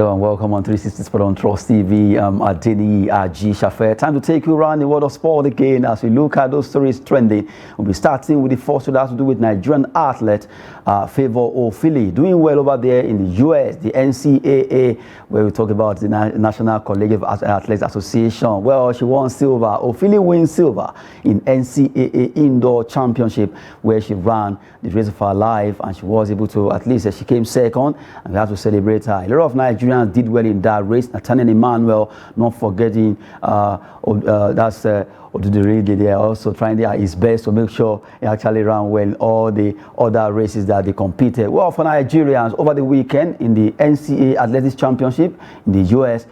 Hello and welcome on 360 Sport on Trust TV. Adini G. Shafer. Time to take you around the world of sport again as we look at those stories trending. We'll be starting with the first that has to do with Nigerian athlete Favour Ofili, doing well over there in the US, the NCAA, where we talk about the National Collegiate Athletes Association. Well, she won silver. Ofili wins silver in NCAA Indoor Championship, where she ran the race of her life, and she was able to, at least she came second, and we have to celebrate her. A lot of Nigerians did well in that race. Nathaniel Emmanuel, not forgetting that's Odudiri. They are also trying his best to make sure he actually ran well in all the other races that they competed. Well, for Nigerians, over the weekend in the NCAA Athletics Championship in the US,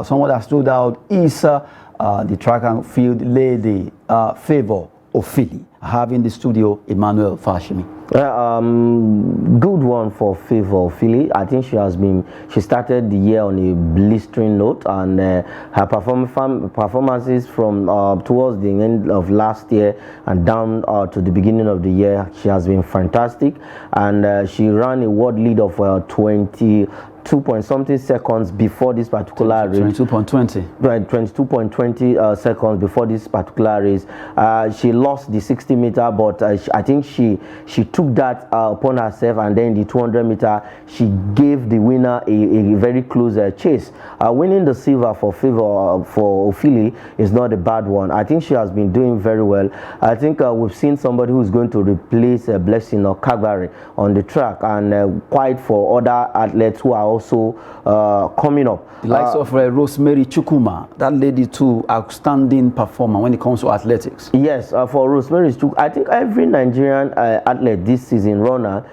someone that stood out is the track and field lady, Favour Ofili. Having the studio, Emmanuel Fashimi. Good one for Favour Ofili. I think she started the year on a blistering note, and her performances from towards the end of last year and down to the beginning of the year, she has been fantastic, and she ran a world lead of 22-point-something seconds before this particular race. 22.20. Right, 22.20 seconds before this particular race. She lost the 60-meter, but I think she took that upon herself, and then the 200-meter, she gave the winner a very close chase. Winning the silver for Ofili is not a bad one. I think she has been doing very well. I think we've seen somebody who's going to replace Blessing or Kagari on the track, and quite for other athletes who are also coming up. The likes of Rosemary Chukwuma, that lady too, outstanding performer when it comes to athletics. Yes, for Rosemary Chukwuma, I think every Nigerian athlete this season, runner,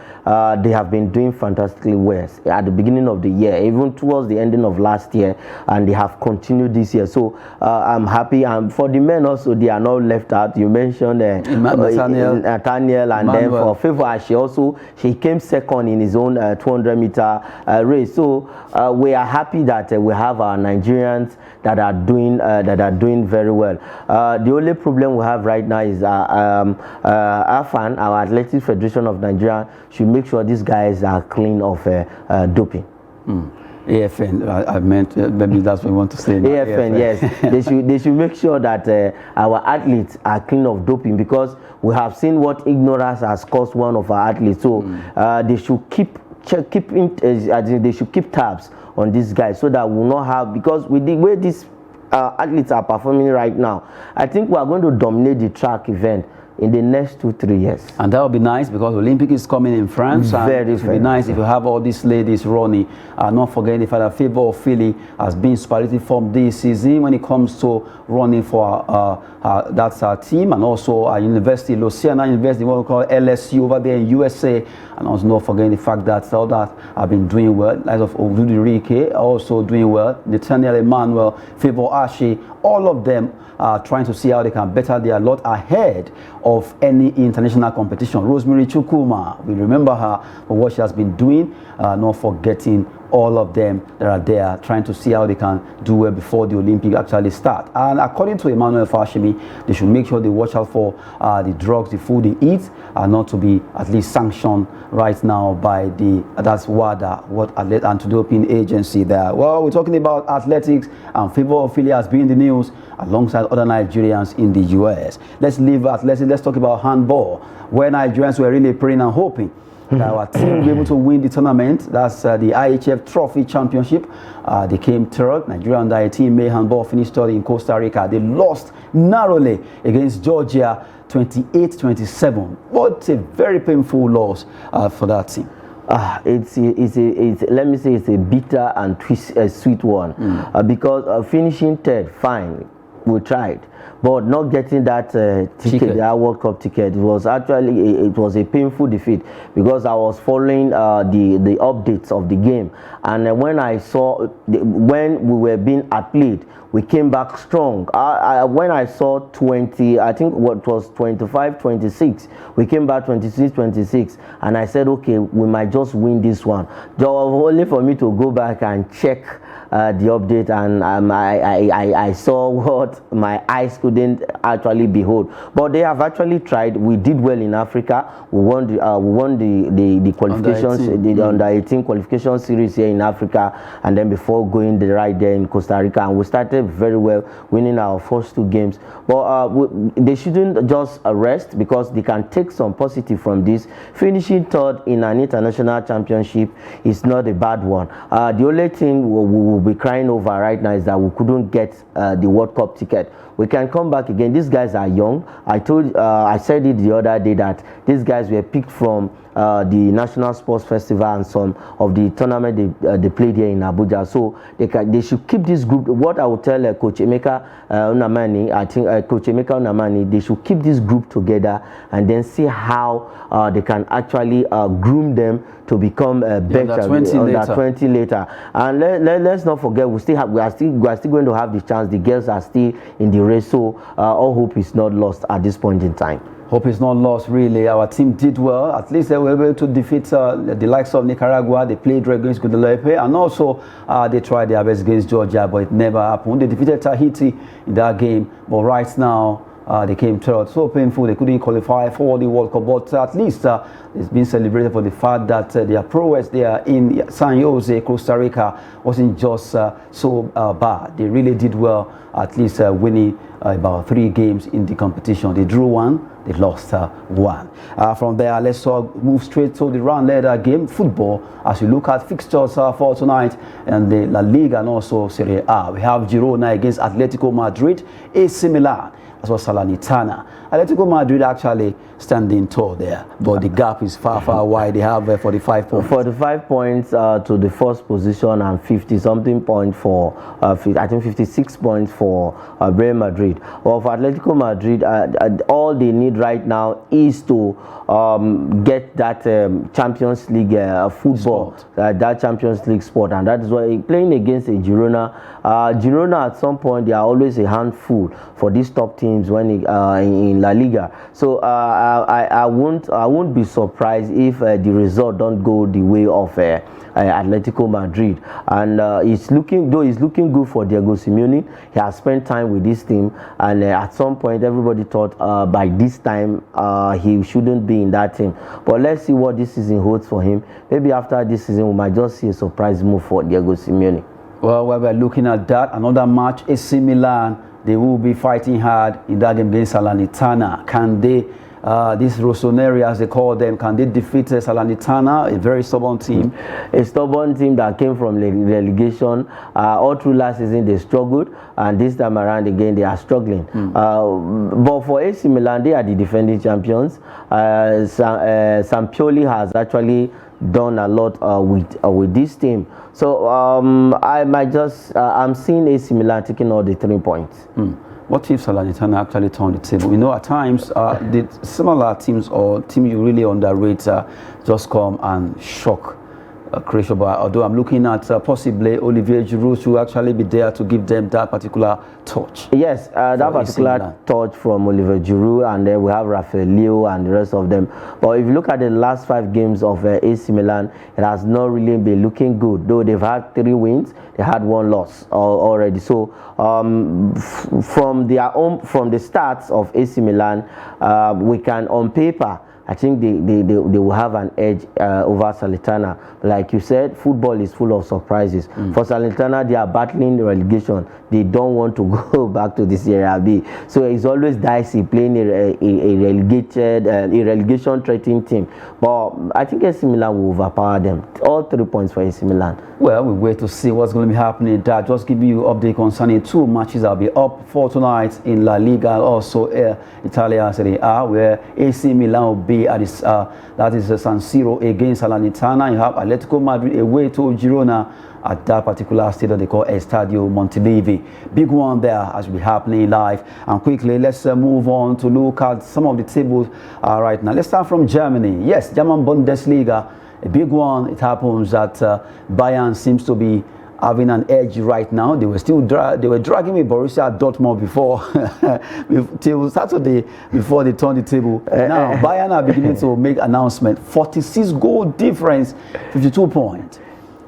they have been doing fantastically well at the beginning of the year, even towards the ending of last year, and they have continued this year. So I'm happy. And for the men also, they are not left out. You mentioned Nathaniel, and then for Favour, she came second in his own 200-meter race. So we are happy that we have our Nigerians that are doing very well. The only problem we have right now is AFAN, our Athletics Federation of Nigeria, should make sure these guys are clean of doping. AFN, I meant maybe that's what we want to say. AFN, yes, they should make sure that our athletes are clean of doping, because we have seen what ignorance has cost one of our athletes. So they should they should keep tabs on these guys, so that we'll not have, because with the way these athletes are performing right now, I think we are going to dominate the track event in the next 2-3 years. And that would be nice, because Olympic is coming in France. It would be nice if you have all these ladies running. Not forgetting the fact that Favour Ofili has been superlative form this season when it comes to running for that's our team, and also our university, Louisiana University, what we call LSU over there in USA. And also not forgetting the fact that all that have been doing well, like of Odudiri also doing well, Nathaniel Emmanuel, Favour Ashi, all of them are trying to see how they can better their lot ahead of any international competition. Rosemary Chukwuma, we remember her for what she has been doing, not forgetting all of them that are there trying to see how they can do well before the Olympics actually start. And according to Emmanuel Fashimi, they should make sure they watch out for the drugs, the food they eat, not to be at least sanctioned right now by that's WADA, World Athlete Anti-Doping Agency there. Well, we're talking about athletics, and Favour Ofili has been in the news alongside other Nigerians in the US. Let's leave athletics, let's talk about handball, where Nigerians were really praying and hoping that our team will be able to win the tournament. That's the IHF Trophy Championship. They came third. Nigeria under 18 male handball finished third in Costa Rica. They lost narrowly against Georgia, 28-27. What a very painful loss for that team. Let me say it's a bitter and sweet one, because finishing third, fine, we tried, but not getting that ticket, that World Cup ticket, was actually a painful defeat, because I was following the updates of the game, and when I saw when we were being outplayed, we came back strong. When I saw 20, I think what was 25-26, we came back 26-26, and I said, okay, we might just win this one. Just only for me to go back and check the update, and I saw what my eyes eyes couldn't actually behold. But they have actually tried. We did well in Africa. We won the qualifications, the under 18 qualification series here in Africa, and then before going right there in Costa Rica, and we started very well, winning our first 2 games. But they shouldn't just rest, because they can take some positive from this. Finishing third in an international championship is not a bad one. The only thing we will be crying over right now is that we couldn't get the World Cup ticket. We can come back again. These guys are young. I said it the other day that these guys were picked from the National Sports Festival and some of the tournament they played here in Abuja. So they should keep this group. What I would tell Coach Emeka Unamani, I think Coach Emeka Unamani, they should keep this group together and then see how they can actually groom them to become better under 20 later. And let's not forget, we are still going to have the chance. The girls are still in the race, so all hope is not lost at this point in time. Hope is not lost, really. Our team did well. At least they were able to defeat the likes of Nicaragua. They played against Guadeloupe, and also they tried their best against Georgia, but it never happened. They defeated Tahiti in that game, but right now they came third. So painful, they couldn't qualify for the World Cup, but at least it's been celebrated for the fact that their prowess there in San Jose, Costa Rica, wasn't just so bad. They really did well, at least winning about 3 games in the competition. They drew 1. They lost 1. From there, let's move straight to the round leader game, football. As we look at fixtures for tonight and the La Liga and also Serie A, we have Girona against Atletico Madrid, AC Milan as well as Salernitana. Atletico Madrid actually standing tall there, but the gap is far wide. They have 45 points. 45 points to the first position and 50-something points for, I think 56 points for Real Madrid. Well, for Atletico Madrid, all they need right now is to get that Champions League football, that Champions League sport, and that is why playing against a Girona. Girona at some point, they are always a handful for these top teams when in La Liga. So I won't be surprised if the result don't go the way of Atletico Madrid. And it's looking good for Diego Simeone. He has spent time with this team, and at some point everybody thought by this time he shouldn't be in that team. But let's see what this season holds for him. Maybe after this season we might just see a surprise move for Diego Simeone. Well, while we're looking at that, another match, AC Milan, they will be fighting hard in that game against Salernitana. Can they, these Rossoneri as they call them, can they defeat Salernitana, a very stubborn team? A stubborn team that came from relegation. All through last season they struggled, and this time around again they are struggling. But for AC Milan, they are the defending champions. Sampioli has actually done a lot with this team. So I might just I'm seeing AC Milan taking all the 3 points. What if Salernitana actually turn the table? You know, at times the similar teams or team you really underrate just come and shock Croatia. But although I'm looking at possibly Olivier Giroud to actually be there to give them that particular touch. Yes, that particular touch from Olivier Giroud, and then we have Rafael Leo and the rest of them. But if you look at the last 5 games of AC Milan, it has not really been looking good. Though they've had 3 wins, they had 1 loss already. So from the stats of AC Milan, we can on paper, I think they will have an edge over Salernitana. Like you said, football is full of surprises. For Salernitana, they are battling the relegation. They don't want to go back to the Serie B. So it's always dicey playing a relegation threatening team. But I think AC Milan will overpower them. All 3 points for AC Milan. Well, we wait to see what's going to be happening. That just give you update concerning 2 matches that will be up for tonight in La Liga, also Italia Serie A, where AC Milan will be at this, that is San Siro against Salernitana. You have Atletico Madrid away to Girona at that particular stadium they call Estadio Montilivi. Big one there as we happening live. And quickly, let's move on to look at some of the tables right now. Let's start from Germany. Yes, German Bundesliga, a big one. It happens that Bayern seems to be having an edge right now. They were still dragging with Borussia Dortmund before till Saturday before they turned the table. Now Bayern are beginning to make announcement. 46 goal difference, 52 points.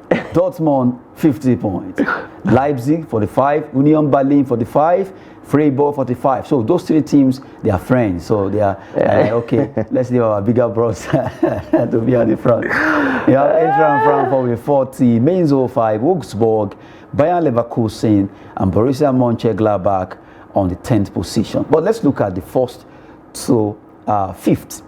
Dortmund 50 points. Leipzig 45, Union Berlin 45, Freiburg 45. So those three teams, they are friends. So they are okay. Let's leave our bigger bros to be at the front. You have Eintracht Frankfurt with 40, Mainz 05, Augsburg, Bayern Leverkusen, and Borussia Mönchengladbach on the 10th position. But let's look at the first to 5th.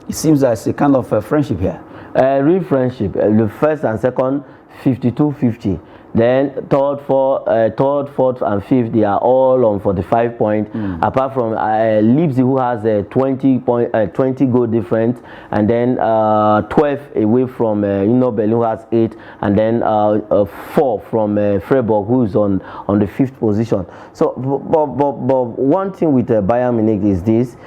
It seems there's a kind of a friendship here. Real friendship. The first and second, 52-50. Then third, fourth, and fifth, they are all on 45 points. Apart from Leipzig, who has a 20 goal difference, and then 12 away from Union Berlin, who has 8, and then 4 from Freiburg, who is on the 5th position. So, but one thing with Bayern Munich is this: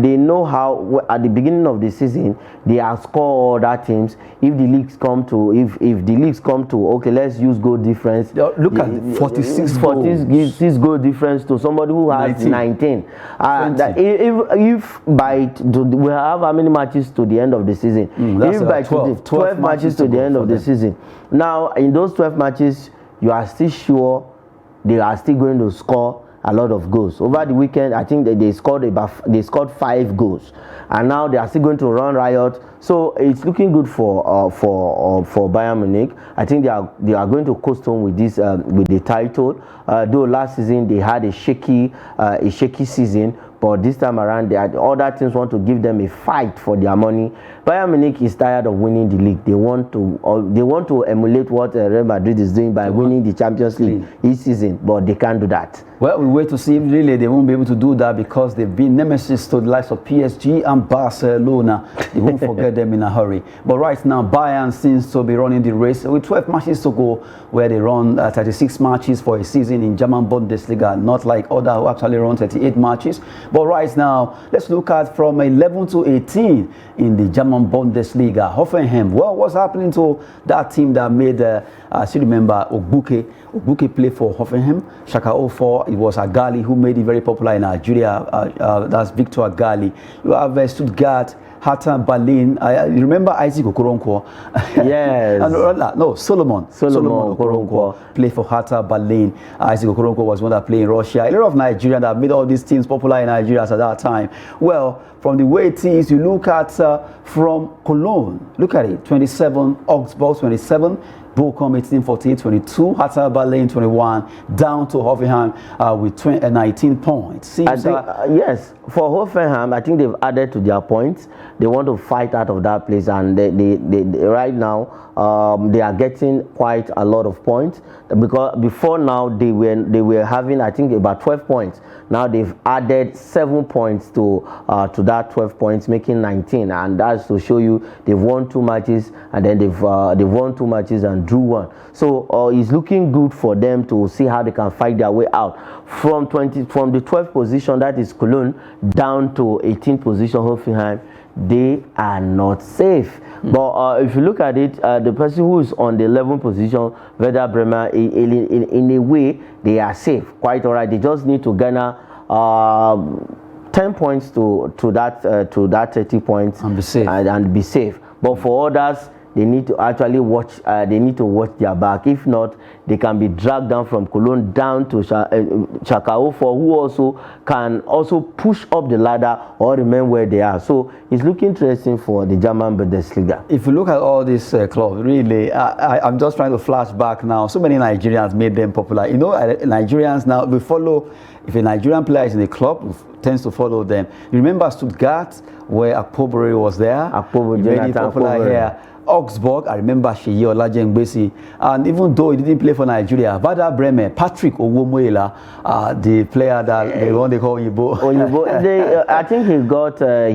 they know how at the beginning of the season they have scored other teams. If the leagues come to, if the leagues come to, okay, let's use goal difference. Look at 46 goal difference to somebody who has 19. If by we have how many matches to the end of the season? That's if by 12 matches to the end of the season. Now in those 12 matches, you are still sure they are still going to score a lot of goals. Over the weekend, I think that they scored 5 goals, and now they are still going to run riot. So it's looking good for Bayern Munich. I think they are going to coast home with this with the title. Though last season they had a shaky season, but this time around, other teams want to give them a fight for their money. Bayern Munich is tired of winning the league. They want to emulate what Real Madrid is doing by winning the Champions League each season, but they can't do that. Well, we wait to see if really they won't be able to do that, because they've been nemesis to the likes of PSG and Barcelona. They won't forget them in a hurry. But right now, Bayern seems to be running the race with 12 matches to go, where they run 36 matches for a season in German Bundesliga, not like other who actually run 38 matches. But right now, let's look at from 11 to 18 in the German Bundesliga. Hoffenheim, well, what's happening to that team that made, I still remember, Ogbuke played for Hoffenheim. Shaka 04, it was Agali who made it very popular in Nigeria. That's Victor Agali. You have Stuttgart, Hertha Berlin. You remember Isaac Okoronkwo? Yes. No, Solomon Okoronkwo played for Hertha Berlin. Isaac Okoronkwo was one that played in Russia. A lot of Nigerians that made all these teams popular in Nigeria at that time. Well, from the way it is, you look at from Cologne, look at it, 27, Augsburg 27, Bochum 18, 48, 22, Hertha Berlin 21, down to Hoffenheim with 19 points. Seems, yes, for Hoffenheim, I think they've added to their points. They want to fight out of that place, and they right now they are getting quite a lot of points, because before now they were having, I think, about 12 points. Now they've added 7 points to that 12 points, making 19, and that's to show you they've won 2 matches, and then they've won 2 matches and drew 1. So it's looking good for them to see how they can fight their way out from the 12th position, that is Cologne, down to 18th position Hoffenheim. They are not safe. But if you look at it, the person who is on the 11th position, Werder Bremen, in a way, they are safe. Quite all right. They just need to garner 10 points to that 30 points and be safe. And be safe. But for others, they need to actually watch. They need to watch their back. If not, they can be dragged down from Cologne down to Schalke 04, who also can push up the ladder or remain where they are. So it's looking interesting for the German Bundesliga. If you look at all these clubs, really, I'm just trying to flash back now. So many Nigerians made them popular. You know, Nigerians now, we follow. If a Nigerian player is in a club, we tends to follow them. You remember Stuttgart, where Akpobore was there? Akpobore, made it popular here. Augsburg, I remember Sheyi Olajengbesi, and even though he didn't play for Nigeria, Werder Bremen, Patrick Owomoela, the player that they call Oyibo. I think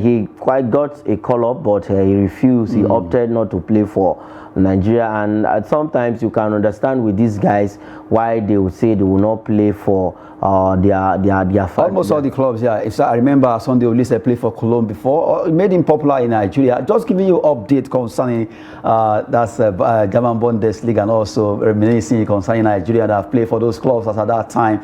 he quite got a call up, but he refused. He opted not to play for Nigeria, and sometimes you can understand with these guys why they would say they will not play for their almost all the clubs. Yeah, if I remember Sunday Olise played for Cologne before, it made him popular in Nigeria. Just giving you update concerning that's German Bundesliga, and also reminiscing concerning Nigeria that have played for those clubs at that time.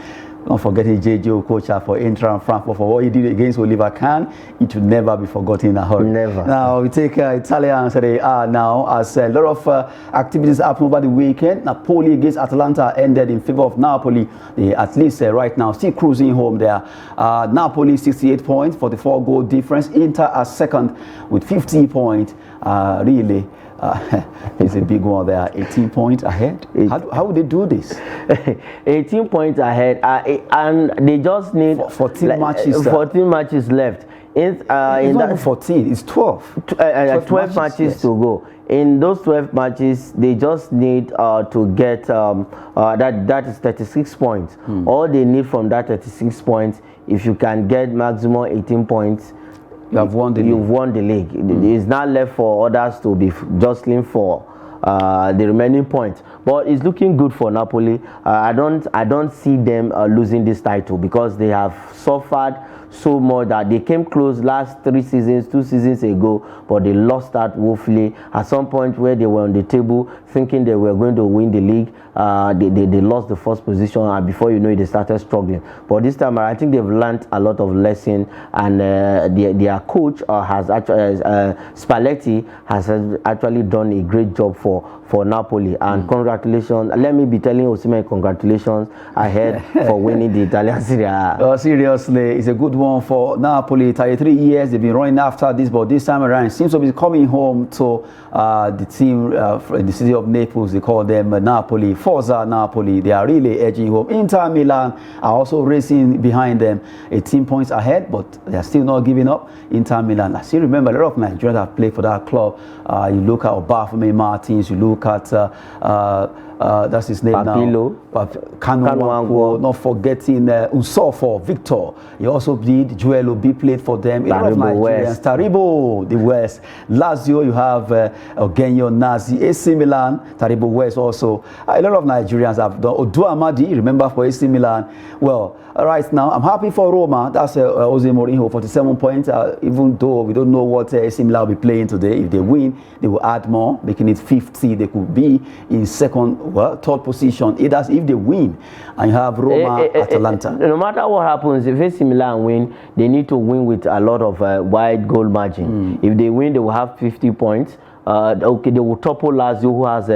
Not forgetting JJ Okocha for Inter and Frankfurt for what he did against Oliver Kahn. It will never be forgotten in a hurry. Never. Now we take Italian Serie A now, as a lot of activities happened over the weekend. Napoli against Atalanta ended in favor of Napoli. They at least right now still cruising home there. Napoli 68 points, 44 goal difference. Inter as second with 50 points. Really. It's a big one there, 18 points ahead. How would they do this? 18 points ahead, and they just need 14 matches. 14 matches left. It's not 14, it's 12. 12 matches yes. to go. In those 12 matches, they just need to get that is 36 points. All they need from that 36 points, if you can get maximum 18 points, you have won the league. You've won the league. It's not left for others to be jostling for the remaining points. But it's looking good for Napoli. I don't see them losing this title, because they have suffered so much that they came close last 2 seasons ago, but they lost that woefully. At some point where they were on the table thinking they were going to win the league, they lost the first position, and before you know it, they started struggling. But this time I think they've learned a lot of lesson, and their coach has actually Spalletti has actually done a great job for Napoli, and congratulations. Let me be telling Osimhen congratulations ahead for winning the Italian Serie A. Seriously, it's a good one for Napoli. 33 years they've been running after this, but this time around it seems to be coming home to the team in the city of Naples. They call them Napoli, Forza Napoli. They are really edging home. Inter Milan are also racing behind them, 18 points ahead, but they are still not giving up. Inter Milan, I still remember a lot of Nigerians have played for that club. You look at Obafemi Martins, you look at that's his name Papilo. now. Kanu, not forgetting Unsofo, Victor. He also did. Joel Obi played for them. Taribo, the West. Lazio, you have Eugenio Nazi. AC Milan, Taribo West also. A lot of Nigerians have done. Odu Amadi, remember, for AC Milan. Well, right now, I'm happy for Roma. That's Jose Mourinho, 47 points. Even though we don't know what AC Milan will be playing today. If they win, they will add more, making it 50. They could be in third position. That's if they win. And you have Roma, Atalanta. No matter what happens, if AC Milan win, they need to win with a lot of wide goal margin. If they win, they will have 50 points. Okay, they will topple Lazio, who has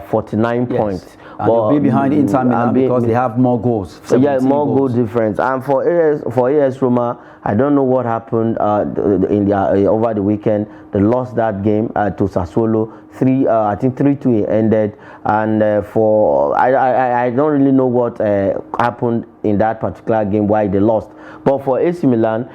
49 points. And they'll be behind Inter Milan because they have more goals. Yeah, more goal difference. And for AS Roma, I don't know what happened over the weekend. They lost that game to Sassuolo. I think 3-2 it ended. And I don't really know what happened in that particular game, why they lost. But for AC Milan,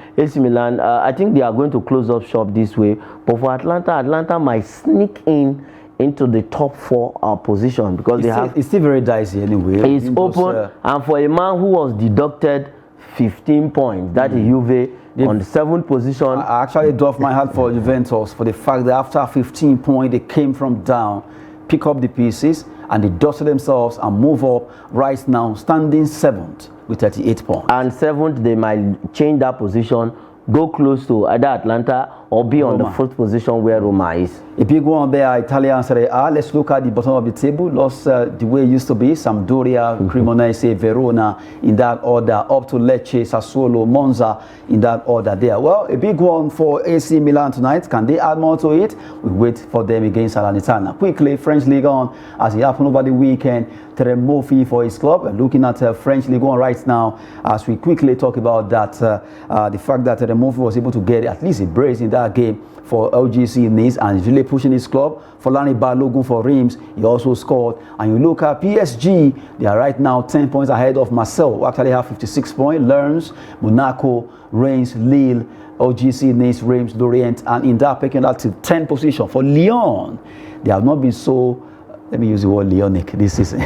I think they are going to close up shop this way. But for Atlanta might sneak into the top 4 position, because it's still very dicey anyway. It's open, and for a man who was deducted 15 points, that is Juve on the 7th position. I actually doff my hat for Juventus for the fact that after 15 points, they came from down, pick up the pieces, and they dusted themselves and move up right now, standing 7th with 38 points. And 7th, they might change that position, go close to either Atlanta or be on the 4th position where Roma is. A big one there, Italian Serie A. Let's look at the bottom of the table. Lost the way it used to be. Sampdoria, Cremonese, Verona in that order. Up to Lecce, Sassuolo, Monza in that order there. Well, a big one for AC Milan tonight. Can they add more to it? We wait for them against Salernitana. Quickly, French Ligue 1, as it happened over the weekend. Tremofi for his club. Looking at French Ligue 1 right now, as we quickly talk about that, the fact that Tremofi was able to get at least a brace in that game for LGC Nice, and is really pushing his club. For Lani Balogun for Reims, he also scored. And you look at PSG, they are right now 10 points ahead of Marseille, who actually have 56 points. Lens, Monaco, Reims, Lille, LGC Nice, Reims, Lorient, and in that picking that to 10th position. For Lyon, they have not been so, let me use the word Leonic this season.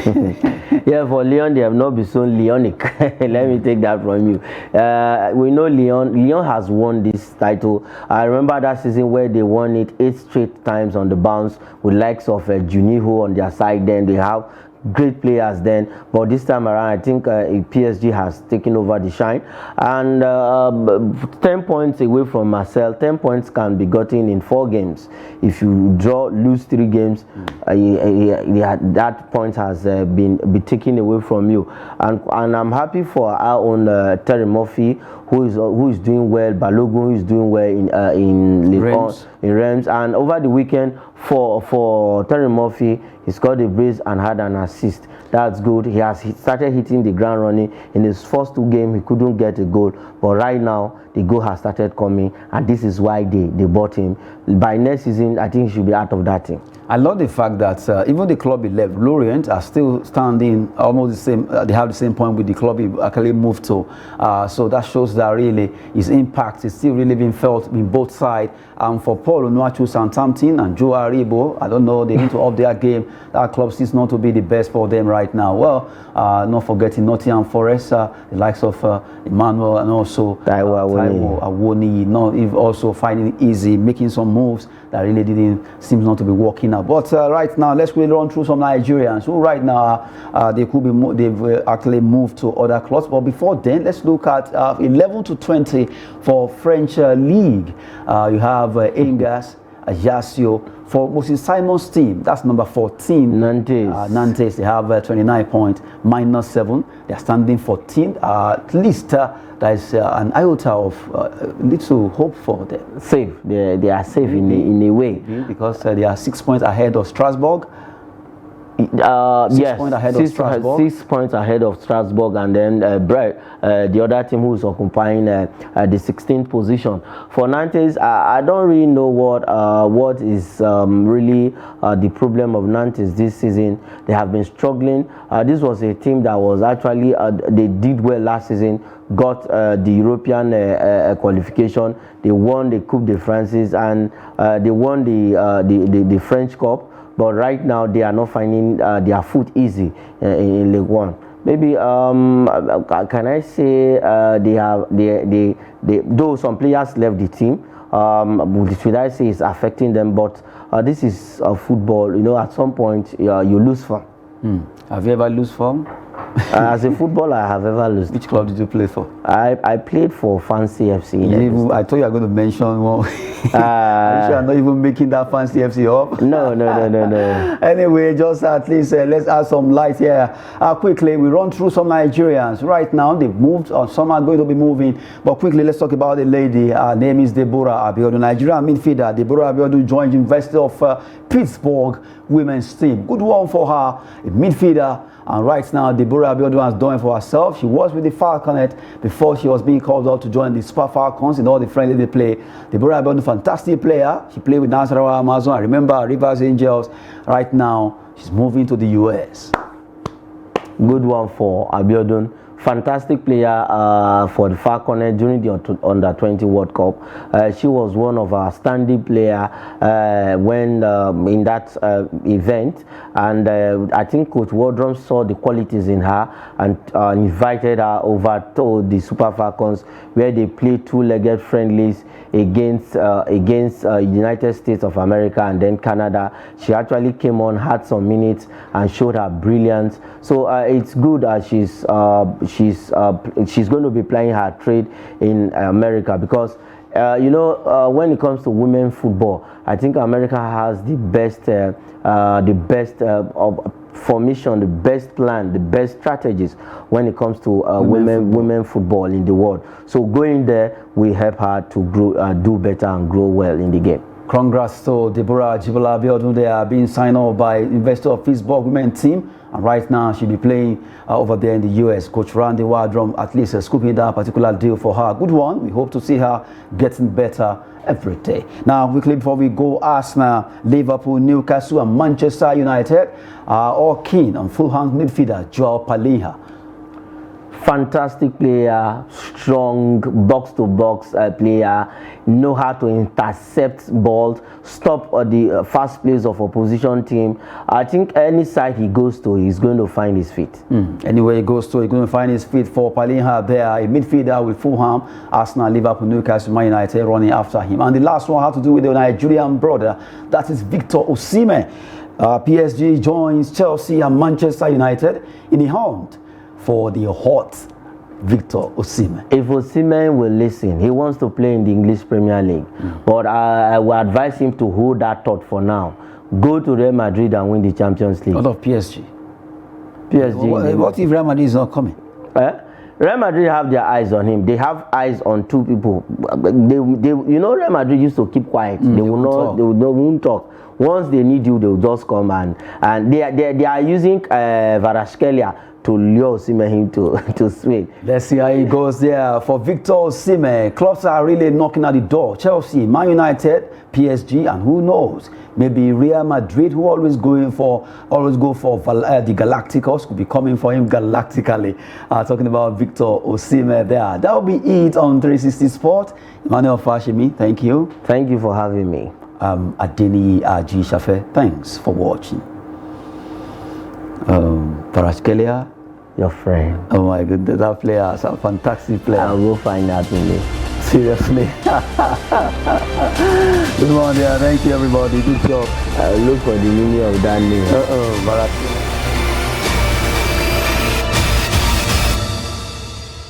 Yeah, for Lyon, they have not been so Leonic. Let me take that from you. We know Lyon has won this title. I remember that season where they won it 8 straight times on the bounce with likes of Juniho on their side. Then they have great players then, but this time around I think PSG has taken over the shine, and 10 points away from Marcel. 10 points can be gotten in 4 games. If you lose 3 games, that point has been taken away from you, and I'm happy for our own Terry Murphy, who is doing well. Balogun is doing well in Reims, and over the weekend for Terry Murphy, he scored a brace and had an assist. That's good. He started hitting the ground running. In his first 2 games, he couldn't get a goal, but right now the goal has started coming, and this is why they bought him. By next season, I think he should be out of that team. I love the fact that even the club he left, Lorient, are still standing almost the same. They have the same point with the club he actually moved to. So that shows that really his impact is still really being felt in both sides. And for Paul Onuachu Southampton and Joe Aribo, I don't know, they need to up their game. That club seems not to be the best for them right now. Well, not forgetting Nottingham Forest, the likes of Emmanuel and also Taiwo Awoni, not even also finding it easy, making some moves that really seems not to be working out. But right now, let's really run through some Nigerians who right now they've actually moved to other clubs. But before then, let's look at 11 to 20 for French league. You have Angers, Ajaccio. For Moses Simon's team, that's number 14. Nantes, they have 29 points, minus 7. They're standing 14th. At least there is an iota of little hope for them. Safe. They are safe in a way. Because they are 6 points ahead of Strasbourg. 6 points ahead of Strasbourg. 6 points ahead of Strasbourg, and then the other team who is occupying the 16th position. For Nantes, I don't really know what is really the problem of Nantes this season. They have been struggling. This was a team that was actually they did well last season, got the European qualification. They won the Coupe de France, and they won the French Cup. But right now they are not finding their foot easy in League One. Maybe can I say though some players left the team, should I say it's affecting them? But this is football. You know, at some point you lose form. Have you ever lose form? As a footballer, I have ever lost. Which club did you play for? I played for Fancy FC. I thought you were going to mention one. You are not even making that Fancy FC up. No. Anyway, just at least let's add some light here. Quickly, we run through some Nigerians. Right now, they've moved, or some are going to be moving. But quickly, let's talk about the lady. Her name is Deborah Abiodun, Nigerian midfielder. Deborah Abiodun joined University of Pittsburgh women's team. Good one for her, a midfielder. And right now, Deborah Abiodun has done it for herself. She was with the Falconet before she was being called up to join the Super Falcons in all the friendly they play. Deborah Abiodun, fantastic player. She played with Nasarawa Amazon. I remember Rivers Angels. Right now, she's moving to the US. Good one for Abiodun. Fantastic player for the Falconet during the Under-20 World Cup. She was one of our standing players when in that event, and I think Coach Wardrum saw the qualities in her and invited her over to the Super Falcons, where they played 2-legged friendlies against United States of America and then Canada. She actually came on, had some minutes, and showed her brilliance. So it's good that she's going to be playing her trade in America, because you know, when it comes to women football, I think America has the best formation, the best plan, the best strategies when it comes to women football in the world. So going there will help her to grow, do better and grow well in the game. Congrats to Deborah Abiodun. They are being signed off by Investor of Pittsburgh women team, and right now she'll be playing over there in the US. Coach Randy Wardrum at least scooping that particular deal for her. Good one. We hope to see her getting better every day. Now, quickly before we go, Arsenal, Liverpool, Newcastle, and Manchester United are all keen on Fulham midfielder Joao Palinha. Fantastic player, strong box-to-box player, know how to intercept balls, stop the fast plays of opposition team. I think any side he goes to, he's going to find his feet. Anywhere he goes to, he's going to find his feet. For Palinha there, a midfielder with Fulham, Arsenal, Liverpool, Newcastle, Man United running after him. And the last one had to do with the Nigerian brother, that is Victor Osimhen. PSG joins Chelsea and Manchester United in the hunt for the hot Victor Osimhen. If Osimhen will listen, he wants to play in the English Premier League. But I will advise him to hold that thought for now. Go to Real Madrid and win the Champions League. Out of PSG. PSG. What if Real Madrid is not coming? Real Madrid have their eyes on him. They have eyes on two people. Real Madrid used to keep quiet. They won't talk. Once they need you, they will just come and they are using Kvaratskhelia to lure Osimhen to swing. Let's see how it goes there for Victor Osimhen. Clubs are really knocking at the door. Chelsea, Man United, PSG, and who knows? Maybe Real Madrid, who always go for the Galacticos, could be coming for him galactically. Talking about Victor Osimhen there. That will be it on 360 Sport. Emmanuel Fashimi, thank you. Thank you for having me. Adeni Aji Shafe, thanks for watching. Kvaratskhelia, your friend. Oh my goodness, that player is a fantastic player. I will find out in it. Seriously. Good morning, thank you everybody, good job. I will look for the meaning of that name. Kvaratskhelia.